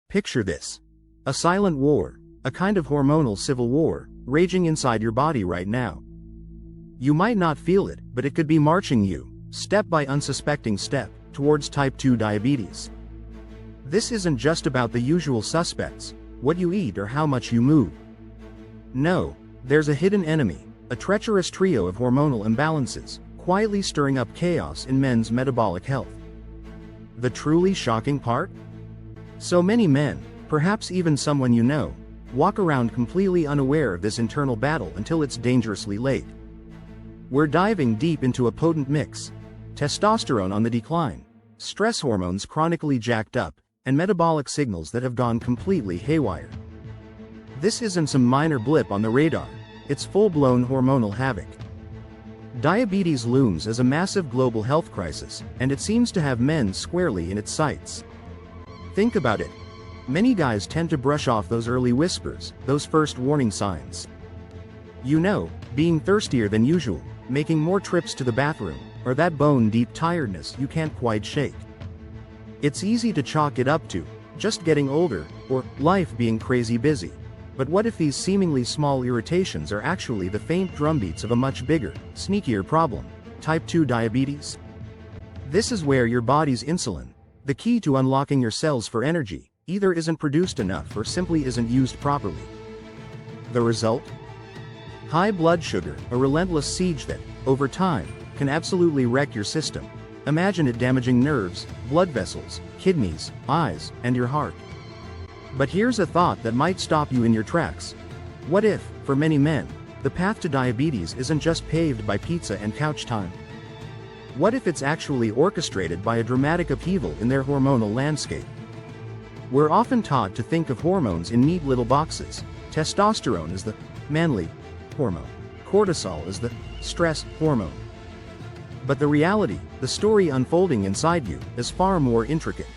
Picture this. A silent war, a kind of hormonal civil war, raging inside your body right now. You might not feel it, but it could be marching you, step by unsuspecting step, towards type 2 diabetes. This isn't just about the usual suspects, what you eat or how much you move. No, there's a hidden enemy, a treacherous trio of hormonal imbalances, quietly stirring up chaos in men's metabolic health. The truly shocking part? So many men, perhaps even someone you know, walk around completely unaware of this internal battle until it's dangerously late. We're diving deep into a potent mix: testosterone on the decline, stress hormones chronically jacked up, and metabolic signals that have gone completely haywire. This isn't some minor blip on the radar, it's full-blown hormonal havoc. Diabetes looms as a massive global health crisis, and it seems to have men squarely in its sights. Think about it. Many guys tend to brush off those early whispers, those first warning signs. You know, being thirstier than usual, making more trips to the bathroom, or that bone-deep tiredness you can't quite shake. It's easy to chalk it up to just getting older, or life being crazy busy. But what if these seemingly small irritations are actually the faint drumbeats of a much bigger, sneakier problem: type 2 diabetes? This is where your body's insulin, the key to unlocking your cells for energy, either isn't produced enough or simply isn't used properly. The result? High blood sugar, a relentless siege that, over time, can absolutely wreck your system. Imagine it damaging nerves, blood vessels, kidneys, eyes, and your heart. But here's a thought that might stop you in your tracks. What if, for many men, the path to diabetes isn't just paved by pizza and couch time? What if it's actually orchestrated by a dramatic upheaval in their hormonal landscape? We're often taught to think of hormones in neat little boxes. Testosterone is the manly hormone. Cortisol is the stress hormone. But the reality, the story unfolding inside you, is far more intricate.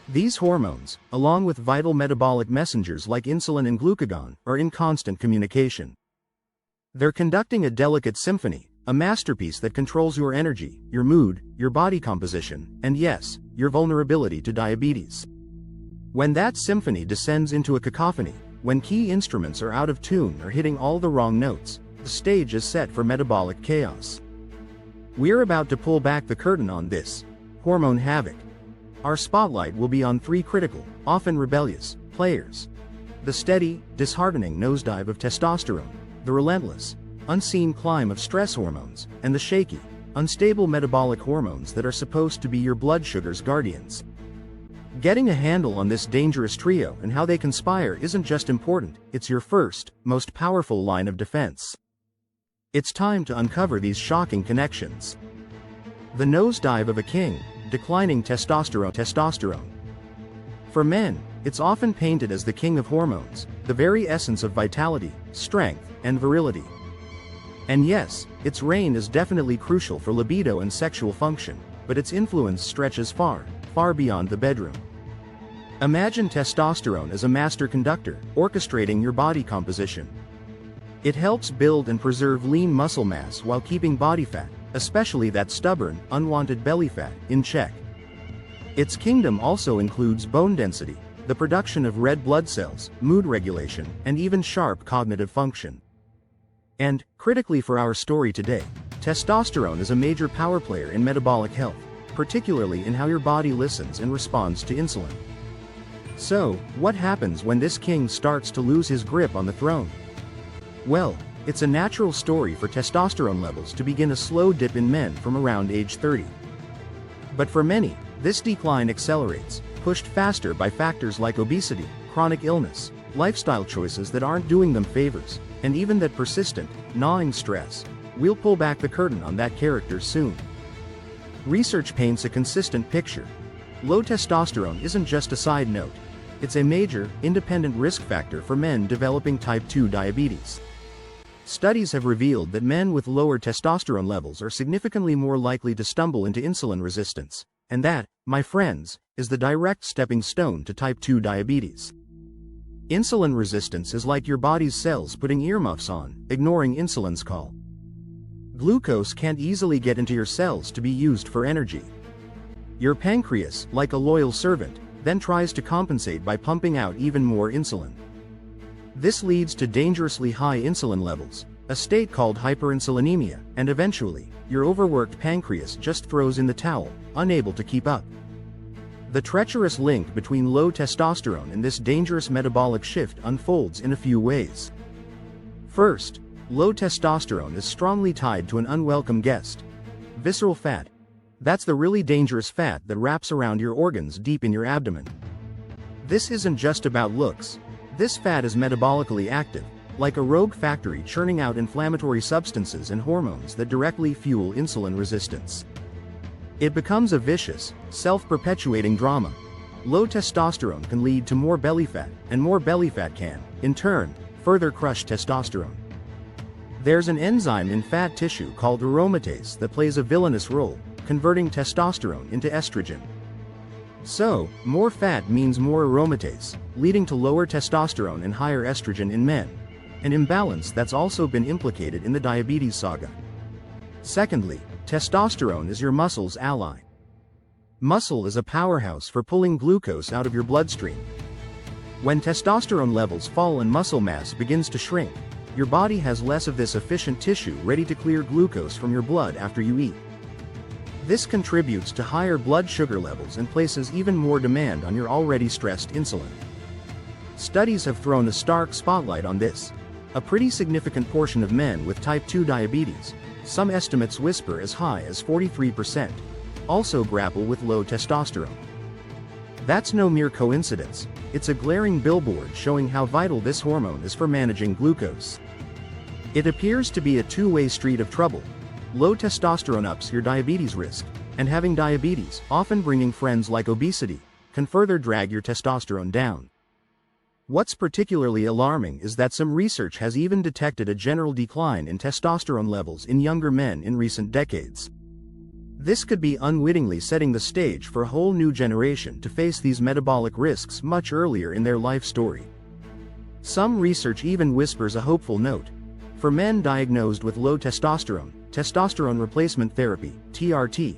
These hormones, along with vital metabolic messengers like insulin and glucagon, are in constant communication. They're conducting a delicate symphony, a masterpiece that controls your energy, your mood, your body composition, and yes, your vulnerability to diabetes. When that symphony descends into a cacophony, when key instruments are out of tune or hitting all the wrong notes, the stage is set for metabolic chaos. We're about to pull back the curtain on this hormone havoc. Our spotlight will be on three critical, often rebellious, players: the steady, disheartening nosedive of testosterone, the relentless, unseen climb of stress hormones, and the shaky, unstable metabolic hormones that are supposed to be your blood sugar's guardians. Getting a handle on this dangerous trio and how they conspire isn't just important, it's your first, most powerful line of defense. It's time to uncover these shocking connections. The nosedive of a king: declining testosterone. For men, it's often painted as the king of hormones, the very essence of vitality, strength, and virility. And yes, its reign is definitely crucial for libido and sexual function, but its influence stretches far, far beyond the bedroom. Imagine testosterone as a master conductor, orchestrating your body composition. It helps build and preserve lean muscle mass while keeping body fat, especially that stubborn, unwanted belly fat, in check. Its kingdom also includes bone density, the production of red blood cells, mood regulation, and even sharp cognitive function. And, critically for our story today, testosterone is a major power player in metabolic health, particularly in how your body listens and responds to insulin. So, what happens when this king starts to lose his grip on the throne? Well, it's a natural story for testosterone levels to begin a slow dip in men from around age 30. But for many, this decline accelerates, pushed faster by factors like obesity, chronic illness, lifestyle choices that aren't doing them favors, and even that persistent, gnawing stress. We'll pull back the curtain on that character soon. Research paints a consistent picture. Low testosterone isn't just a side note. It's a major, independent risk factor for men developing type 2 diabetes. Studies have revealed that men with lower testosterone levels are significantly more likely to stumble into insulin resistance, and that, my friends, is the direct stepping stone to type 2 diabetes. Insulin resistance is like your body's cells putting earmuffs on, ignoring insulin's call. Glucose can't easily get into your cells to be used for energy. Your pancreas, like a loyal servant, then tries to compensate by pumping out even more insulin. This leads to dangerously high insulin levels, a state called hyperinsulinemia, and eventually, your overworked pancreas just throws in the towel, unable to keep up. The treacherous link between low testosterone and this dangerous metabolic shift unfolds in a few ways. First, low testosterone is strongly tied to an unwelcome guest: visceral fat. That's the really dangerous fat that wraps around your organs deep in your abdomen. This isn't just about looks. This fat is metabolically active, like a rogue factory churning out inflammatory substances and hormones that directly fuel insulin resistance. It becomes a vicious, self-perpetuating drama. Low testosterone can lead to more belly fat, and more belly fat can, in turn, further crush testosterone. There's an enzyme in fat tissue called aromatase that plays a villainous role, converting testosterone into estrogen. So, more fat means more aromatase, leading to lower testosterone and higher estrogen in men, an imbalance that's also been implicated in the diabetes saga. Secondly, testosterone is your muscle's ally. Muscle is a powerhouse for pulling glucose out of your bloodstream. When testosterone levels fall and muscle mass begins to shrink, your body has less of this efficient tissue ready to clear glucose from your blood after you eat. This contributes to higher blood sugar levels and places even more demand on your already stressed insulin. Studies have thrown a stark spotlight on this. A pretty significant portion of men with type 2 diabetes, some estimates whisper as high as 43%, also grapple with low testosterone. That's no mere coincidence, it's a glaring billboard showing how vital this hormone is for managing glucose. It appears to be a two-way street of trouble. Low testosterone ups your diabetes risk, and having diabetes, often bringing friends like obesity, can further drag your testosterone down. What's particularly alarming is that some research has even detected a general decline in testosterone levels in younger men in recent decades. This could be unwittingly setting the stage for a whole new generation to face these metabolic risks much earlier in their life story. Some research even whispers a hopeful note. For men diagnosed with low testosterone, testosterone replacement therapy, TRT,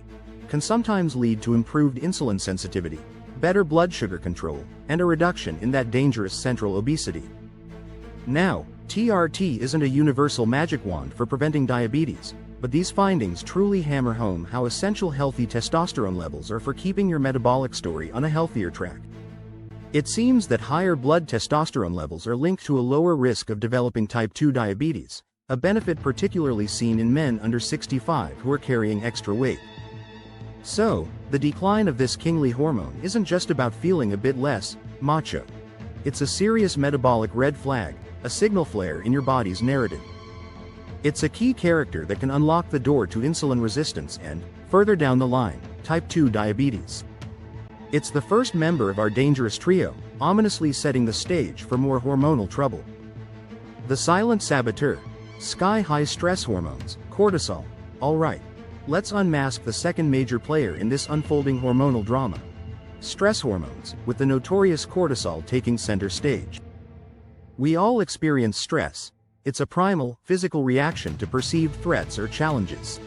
can sometimes lead to improved insulin sensitivity, better blood sugar control, and a reduction in that dangerous central obesity. Now, TRT isn't a universal magic wand for preventing diabetes, but these findings truly hammer home how essential healthy testosterone levels are for keeping your metabolic story on a healthier track. It seems that higher blood testosterone levels are linked to a lower risk of developing type 2 diabetes, a benefit particularly seen in men under 65 who are carrying extra weight. So, the decline of this kingly hormone isn't just about feeling a bit less macho. It's a serious metabolic red flag, a signal flare in your body's narrative. It's a key character that can unlock the door to insulin resistance and, further down the line, type 2 diabetes. It's the first member of our dangerous trio, ominously setting the stage for more hormonal trouble. The silent saboteur, sky-high stress hormones, cortisol. All right. Let's unmask the second major player in this unfolding hormonal drama. Stress hormones, with the notorious cortisol taking center stage. We all experience stress. It's a primal, physical reaction to perceived threats or challenges.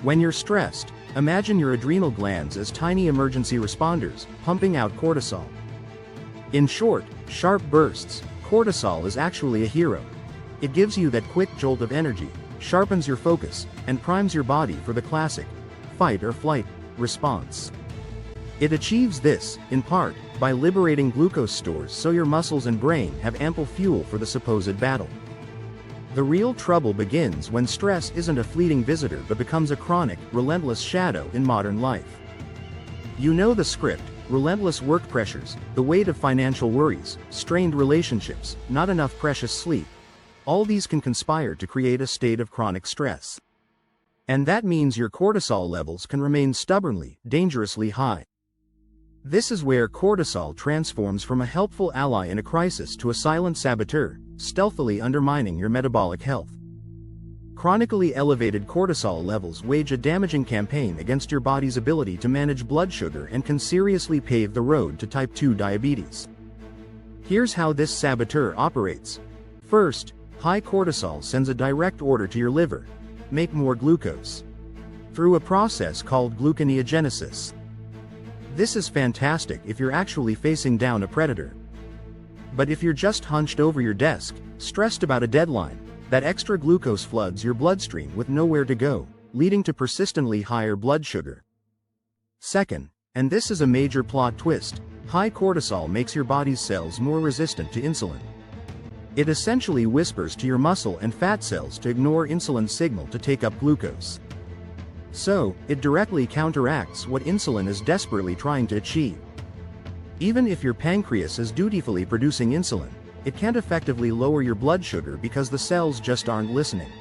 When you're stressed, imagine your adrenal glands as tiny emergency responders, pumping out cortisol. In short, sharp bursts, cortisol is actually a hero. It gives you that quick jolt of energy, sharpens your focus, and primes your body for the classic fight or flight response. It achieves this, in part, by liberating glucose stores so your muscles and brain have ample fuel for the supposed battle. The real trouble begins when stress isn't a fleeting visitor but becomes a chronic, relentless shadow in modern life. You know the script: relentless work pressures, the weight of financial worries, strained relationships, not enough precious sleep. All these can conspire to create a state of chronic stress. And that means your cortisol levels can remain stubbornly, dangerously high. This is where cortisol transforms from a helpful ally in a crisis to a silent saboteur, stealthily undermining your metabolic health. Chronically elevated cortisol levels wage a damaging campaign against your body's ability to manage blood sugar and can seriously pave the road to type 2 diabetes. Here's how this saboteur operates. First, high cortisol sends a direct order to your liver: make more glucose. Through a process called gluconeogenesis. This is fantastic if you're actually facing down a predator. But if you're just hunched over your desk, stressed about a deadline, that extra glucose floods your bloodstream with nowhere to go, leading to persistently higher blood sugar. Second, and this is a major plot twist, high cortisol makes your body's cells more resistant to insulin. It essentially whispers to your muscle and fat cells to ignore insulin's signal to take up glucose. So, it directly counteracts what insulin is desperately trying to achieve. Even if your pancreas is dutifully producing insulin, it can't effectively lower your blood sugar because the cells just aren't listening.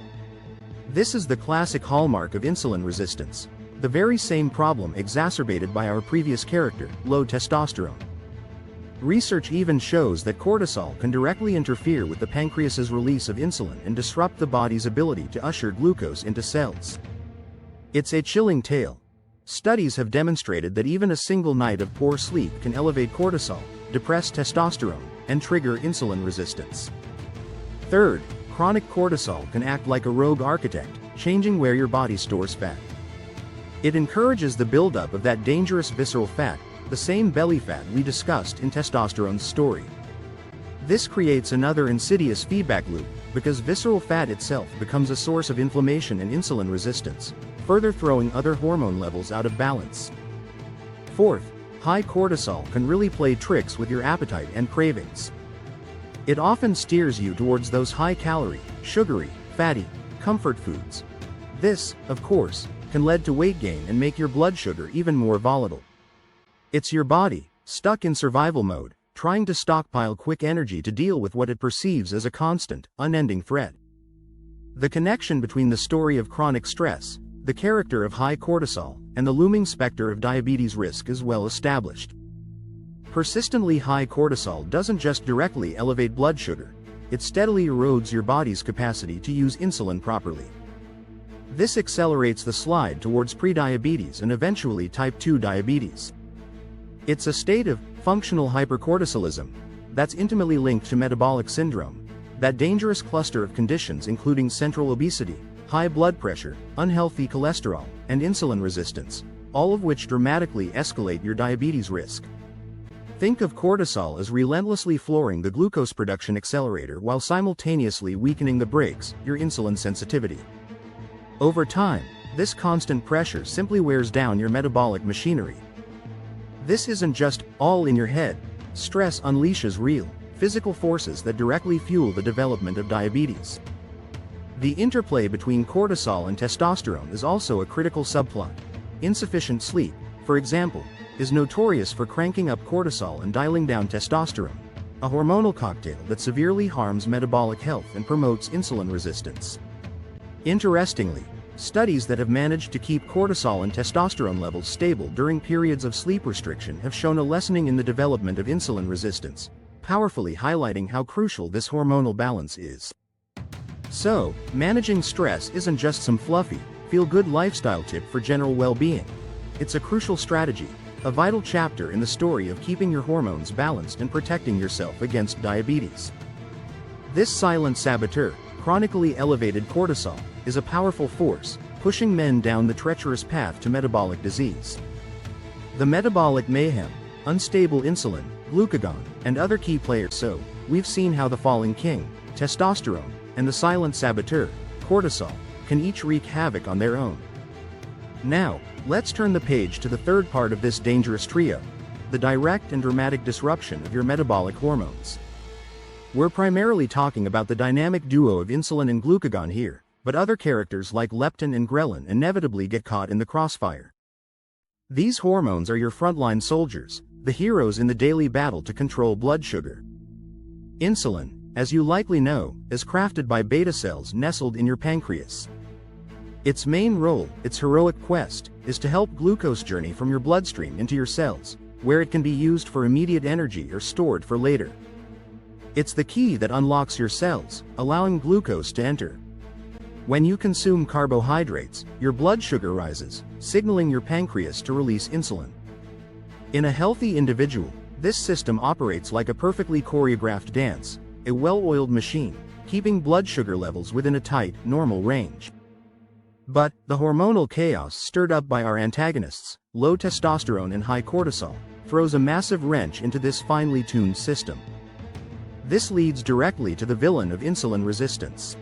This is the classic hallmark of insulin resistance, the very same problem exacerbated by our previous character, low testosterone. Research even shows that cortisol can directly interfere with the pancreas's release of insulin and disrupt the body's ability to usher glucose into cells. It's a chilling tale. Studies have demonstrated that even a single night of poor sleep can elevate cortisol, depress testosterone, and trigger insulin resistance. Third, chronic cortisol can act like a rogue architect, changing where your body stores fat. It encourages the buildup of that dangerous visceral fat, the same belly fat we discussed in testosterone's story. This creates another insidious feedback loop, because visceral fat itself becomes a source of inflammation and insulin resistance, further throwing other hormone levels out of balance. Fourth, high cortisol can really play tricks with your appetite and cravings. It often steers you towards those high-calorie, sugary, fatty, comfort foods. This, of course, can lead to weight gain and make your blood sugar even more volatile. It's your body, stuck in survival mode, trying to stockpile quick energy to deal with what it perceives as a constant, unending threat. The connection between the story of chronic stress, the character of high cortisol, and the looming specter of diabetes risk is well established. Persistently high cortisol doesn't just directly elevate blood sugar, it steadily erodes your body's capacity to use insulin properly. This accelerates the slide towards prediabetes and eventually type 2 diabetes. It's a state of functional hypercortisolism that's intimately linked to metabolic syndrome, that dangerous cluster of conditions including central obesity, high blood pressure, unhealthy cholesterol, and insulin resistance, all of which dramatically escalate your diabetes risk. Think of cortisol as relentlessly flooring the glucose production accelerator while simultaneously weakening the brakes, your insulin sensitivity. Over time, this constant pressure simply wears down your metabolic machinery. This isn't just all in your head. Stress unleashes real, physical forces that directly fuel the development of diabetes. The interplay between cortisol and testosterone is also a critical subplot. Insufficient sleep, for example, is notorious for cranking up cortisol and dialing down testosterone, a hormonal cocktail that severely harms metabolic health and promotes insulin resistance. Interestingly, studies that have managed to keep cortisol and testosterone levels stable during periods of sleep restriction have shown a lessening in the development of insulin resistance, powerfully highlighting how crucial this hormonal balance is. So, managing stress isn't just some fluffy, feel-good lifestyle tip for general well-being. It's a crucial strategy, a vital chapter in the story of keeping your hormones balanced and protecting yourself against diabetes. This silent saboteur, chronically elevated cortisol, is a powerful force, pushing men down the treacherous path to metabolic disease. The metabolic mayhem, unstable insulin, glucagon, and other key players. So, we've seen how the falling king, testosterone, and the silent saboteur, cortisol, can each wreak havoc on their own. Now, let's turn the page to the third part of this dangerous trio, the direct and dramatic disruption of your metabolic hormones. We're primarily talking about the dynamic duo of insulin and glucagon here, but other characters like leptin and ghrelin inevitably get caught in the crossfire. These hormones are your frontline soldiers, the heroes in the daily battle to control blood sugar. Insulin, as you likely know, is crafted by beta cells nestled in your pancreas. Its main role, its heroic quest, is to help glucose journey from your bloodstream into your cells, where it can be used for immediate energy or stored for later. It's the key that unlocks your cells, allowing glucose to enter. When you consume carbohydrates, your blood sugar rises, signaling your pancreas to release insulin. In a healthy individual, this system operates like a perfectly choreographed dance, a well-oiled machine, keeping blood sugar levels within a tight, normal range. But, the hormonal chaos stirred up by our antagonists, low testosterone and high cortisol, throws a massive wrench into this finely tuned system. This leads directly to the villain of insulin resistance.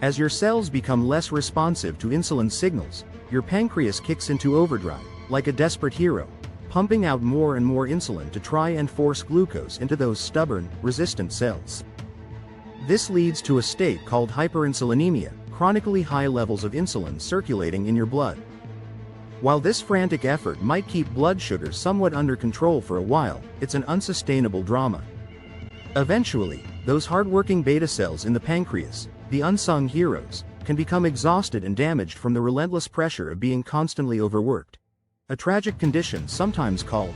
As your cells become less responsive to insulin signals, your pancreas kicks into overdrive, like a desperate hero, pumping out more and more insulin to try and force glucose into those stubborn, resistant cells. This leads to a state called hyperinsulinemia, chronically high levels of insulin circulating in your blood. While this frantic effort might keep blood sugar somewhat under control for a while, it's an unsustainable drama. Eventually, those hardworking beta cells in the pancreas, the unsung heroes, can become exhausted and damaged from the relentless pressure of being constantly overworked. A tragic condition sometimes called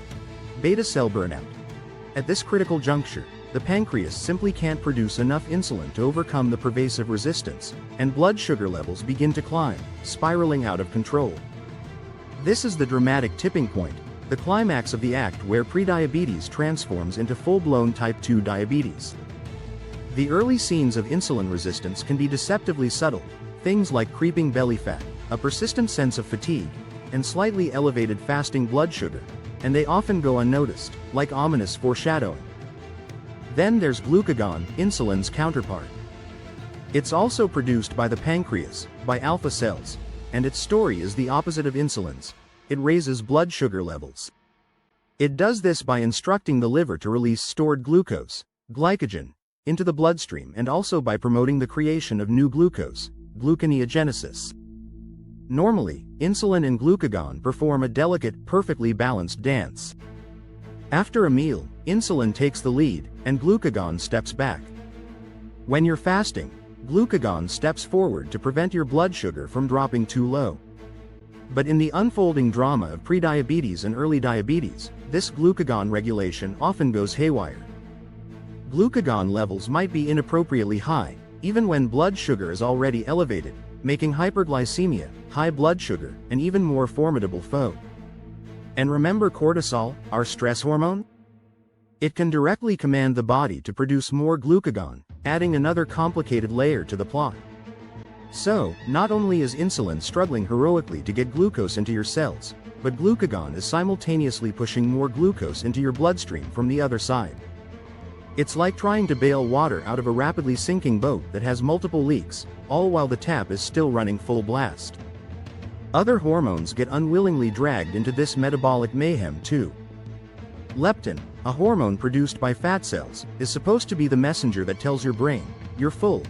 beta cell burnout. At this critical juncture, the pancreas simply can't produce enough insulin to overcome the pervasive resistance, and blood sugar levels begin to climb, spiraling out of control. This is the dramatic tipping point, the climax of the act where prediabetes transforms into full-blown type 2 diabetes. The early signs of insulin resistance can be deceptively subtle, things like creeping belly fat, a persistent sense of fatigue, and slightly elevated fasting blood sugar, and they often go unnoticed, like ominous foreshadowing. Then there's glucagon, insulin's counterpart. It's also produced by the pancreas, by alpha cells, and its story is the opposite of insulin's. It raises blood sugar levels. It does this by instructing the liver to release stored glucose, glycogen, into the bloodstream, and also by promoting the creation of new glucose, gluconeogenesis. Normally, insulin and glucagon perform a delicate, perfectly balanced dance. After a meal, insulin takes the lead, and glucagon steps back. When you're fasting, glucagon steps forward to prevent your blood sugar from dropping too low. But in the unfolding drama of prediabetes and early diabetes, this glucagon regulation often goes haywire. Glucagon levels might be inappropriately high, even when blood sugar is already elevated, making hyperglycemia, high blood sugar, an even more formidable foe. And remember cortisol, our stress hormone? It can directly command the body to produce more glucagon, adding another complicated layer to the plot. So, not only is insulin struggling heroically to get glucose into your cells, but glucagon is simultaneously pushing more glucose into your bloodstream from the other side. It's like trying to bail water out of a rapidly sinking boat that has multiple leaks, all while the tap is still running full blast. Other hormones get unwillingly dragged into this metabolic mayhem too. Leptin, a hormone produced by fat cells, is supposed to be the messenger that tells your brain, you're full.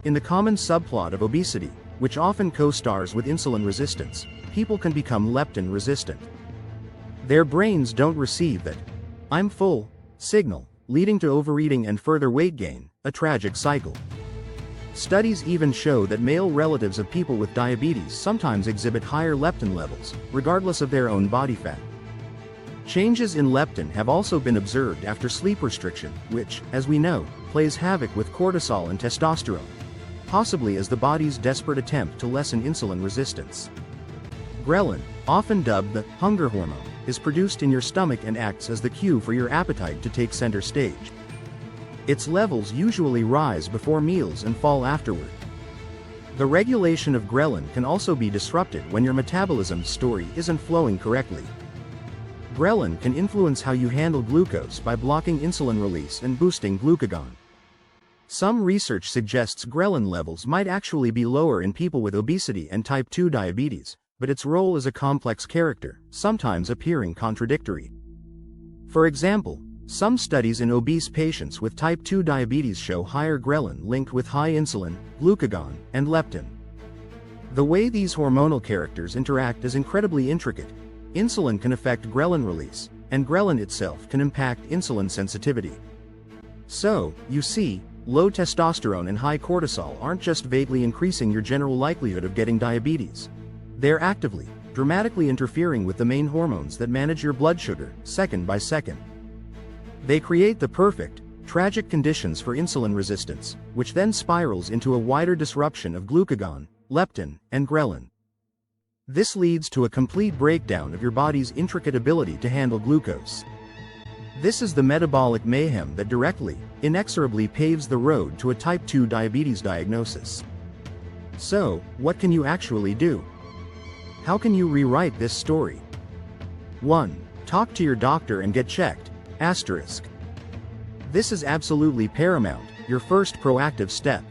In the common subplot of obesity, which often co-stars with insulin resistance, people can become leptin resistant. Their brains don't receive that "I'm full" signal, leading to overeating and further weight gain, a tragic cycle. Studies even show that male relatives of people with diabetes sometimes exhibit higher leptin levels, regardless of their own body fat. Changes in leptin have also been observed after sleep restriction, which, as we know, plays havoc with cortisol and testosterone, possibly as the body's desperate attempt to lessen insulin resistance. Ghrelin, often dubbed the hunger hormone, is produced in your stomach and acts as the cue for your appetite to take center stage. Its levels usually rise before meals and fall afterward. The regulation of ghrelin can also be disrupted when your metabolism story isn't flowing correctly. Ghrelin can influence how you handle glucose by blocking insulin release and boosting glucagon. Some research suggests ghrelin levels might actually be lower in people with obesity and type 2 diabetes, but its role is a complex character, sometimes appearing contradictory. For example, some studies in obese patients with type 2 diabetes show higher ghrelin linked with high insulin, glucagon, and leptin. The way these hormonal characters interact is incredibly intricate. Insulin can affect ghrelin release, and ghrelin itself can impact insulin sensitivity. So, you see, low testosterone and high cortisol aren't just vaguely increasing your general likelihood of getting diabetes. They're actively, dramatically interfering with the main hormones that manage your blood sugar, second by second. They create the perfect, tragic conditions for insulin resistance, which then spirals into a wider disruption of glucagon, leptin, and ghrelin. This leads to a complete breakdown of your body's intricate ability to handle glucose. This is the metabolic mayhem that directly, inexorably paves the road to a type 2 diabetes diagnosis. So, what can you actually do? How can you rewrite this story? 1. Talk to your doctor and get checked. Asterisk. This is absolutely paramount, your first proactive step.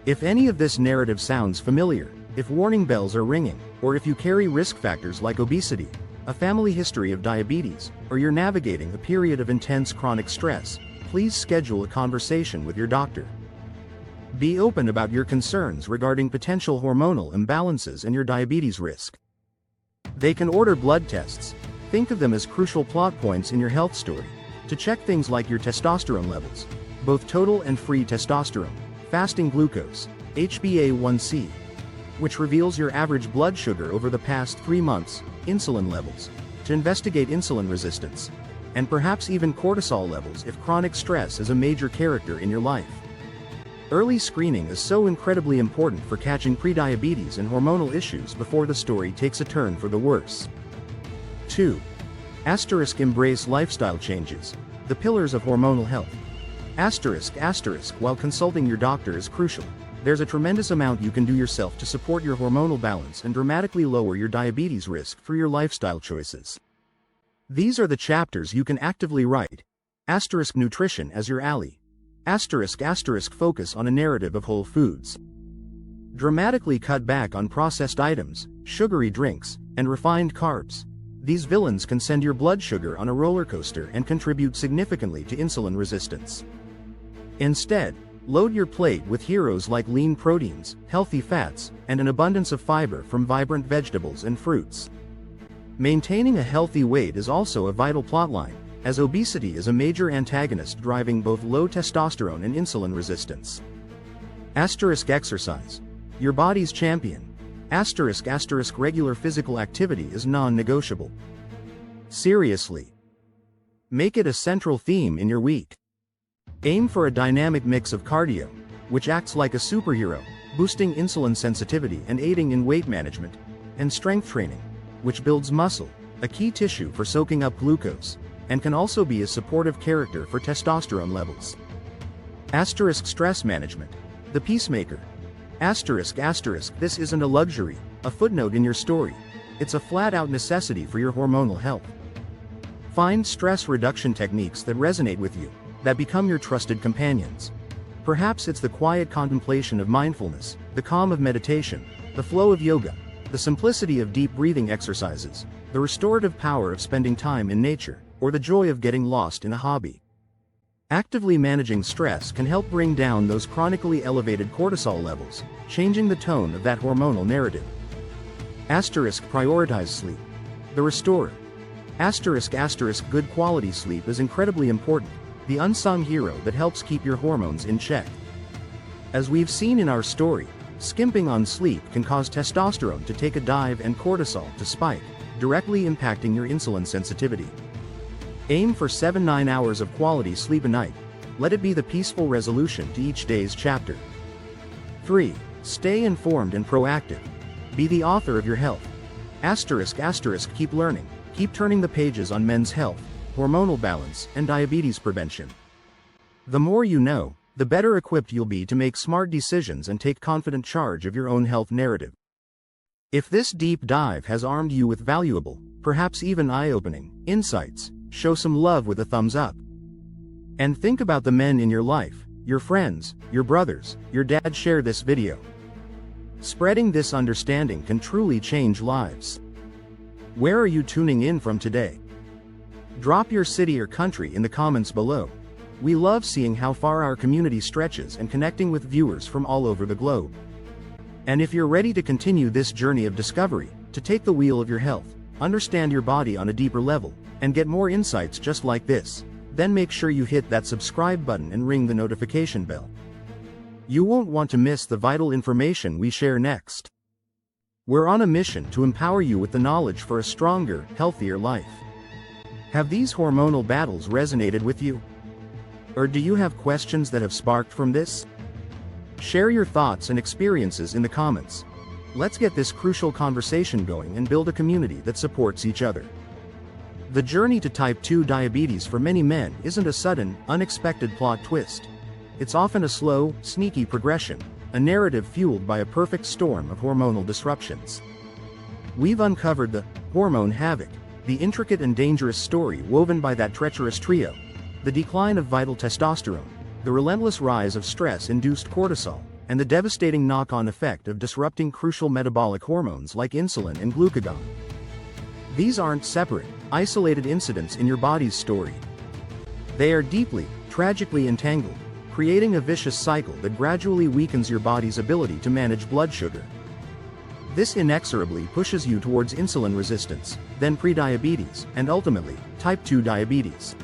If any of this narrative sounds familiar, if warning bells are ringing, or if you carry risk factors like obesity, a family history of diabetes, or you're navigating a period of intense chronic stress, please schedule a conversation with your doctor. Be open about your concerns regarding potential hormonal imbalances and your diabetes risk. They can order blood tests. Think of them as crucial plot points in your health story, to check things like your testosterone levels, both total and free testosterone, fasting glucose, HbA1c, which reveals your average blood sugar over the past 3 months, insulin levels, to investigate insulin resistance, and perhaps even cortisol levels if chronic stress is a major character in your life. Early screening is so incredibly important for catching prediabetes and hormonal issues before the story takes a turn for the worse. 2. Embrace lifestyle changes. The pillars of hormonal health. While consulting your doctor is crucial, there's a tremendous amount you can do yourself to support your hormonal balance and dramatically lower your diabetes risk through your lifestyle choices. These are the chapters you can actively write. Nutrition as your ally. Focus on a narrative of whole foods. Dramatically cut back on processed items, sugary drinks, and refined carbs. These villains can send your blood sugar on a roller coaster and contribute significantly to insulin resistance. Instead, load your plate with heroes like lean proteins, healthy fats, and an abundance of fiber from vibrant vegetables and fruits. Maintaining a healthy weight is also a vital plotline, as obesity is a major antagonist driving both low testosterone and insulin resistance. Exercise. Your body's champion. Regular physical activity is non-negotiable. Seriously. Make it a central theme in your week. Aim for a dynamic mix of cardio, which acts like a superhero, boosting insulin sensitivity and aiding in weight management, and strength training, which builds muscle, a key tissue for soaking up glucose, and can also be a supportive character for testosterone levels. Stress management. The peacemaker. This isn't a luxury, a footnote in your story. It's a flat-out necessity for your hormonal health. Find stress reduction techniques that resonate with you, that become your trusted companions. Perhaps it's the quiet contemplation of mindfulness, the calm of meditation, the flow of yoga, the simplicity of deep breathing exercises, the restorative power of spending time in nature, or the joy of getting lost in a hobby. Actively managing stress can help bring down those chronically elevated cortisol levels, changing the tone of that hormonal narrative. Prioritize sleep. The restorer. Good quality sleep is incredibly important, the unsung hero that helps keep your hormones in check. As we've seen in our story, skimping on sleep can cause testosterone to take a dive and cortisol to spike, directly impacting your insulin sensitivity. Aim for 7-9 hours of quality sleep a night. Let it be the peaceful resolution to each day's chapter. 3. Stay informed and proactive. Be the author of your health. Keep learning. Keep turning the pages on men's health, hormonal balance, and diabetes prevention. The more you know, the better equipped you'll be to make smart decisions and take confident charge of your own health narrative. If this deep dive has armed you with valuable, perhaps even eye-opening, insights, show some love with a thumbs up. And think about the men in your life, your friends, your brothers, your dad. Share this video. Spreading this understanding can truly change lives. Where are you tuning in from today? Drop your city or country in the comments below. We love seeing how far our community stretches and connecting with viewers from all over the globe. And if you're ready to continue this journey of discovery, to take the wheel of your health, understand your body on a deeper level, and get more insights just like this, then make sure you hit that subscribe button and ring the notification bell. You won't want to miss the vital information we share next. We're on a mission to empower you with the knowledge for a stronger, healthier life. Have these hormonal battles resonated with you? Or do you have questions that have sparked from this? Share your thoughts and experiences in the comments. Let's get this crucial conversation going and build a community that supports each other. The journey to type 2 diabetes for many men isn't a sudden, unexpected plot twist. It's often a slow, sneaky progression, a narrative fueled by a perfect storm of hormonal disruptions. We've uncovered the hormone havoc, the intricate and dangerous story woven by that treacherous trio, the decline of vital testosterone, the relentless rise of stress-induced cortisol, and the devastating knock-on effect of disrupting crucial metabolic hormones like insulin and glucagon. These aren't separate, isolated incidents in your body's story. They are deeply, tragically entangled, creating a vicious cycle that gradually weakens your body's ability to manage blood sugar. This inexorably pushes you towards insulin resistance, then prediabetes, and ultimately, type 2 diabetes.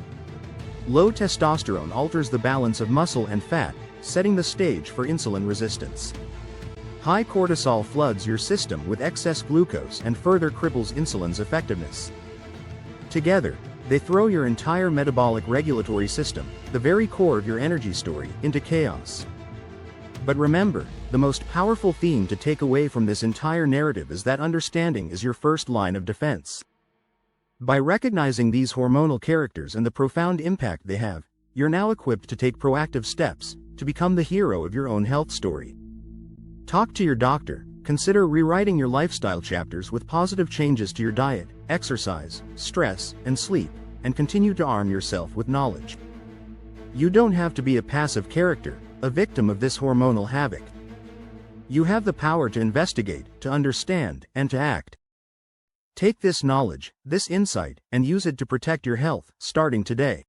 Low testosterone alters the balance of muscle and fat, setting the stage for insulin resistance. High cortisol floods your system with excess glucose and further cripples insulin's effectiveness. Together, they throw your entire metabolic regulatory system, the very core of your energy story, into chaos. But remember, the most powerful theme to take away from this entire narrative is that understanding is your first line of defense. By recognizing these hormonal characters and the profound impact they have, you're now equipped to take proactive steps to become the hero of your own health story. Talk to your doctor, consider rewriting your lifestyle chapters with positive changes to your diet, exercise, stress, and sleep, and continue to arm yourself with knowledge. You don't have to be a passive character, a victim of this hormonal havoc. You have the power to investigate, to understand, and to act. Take this knowledge, this insight, and use it to protect your health, starting today.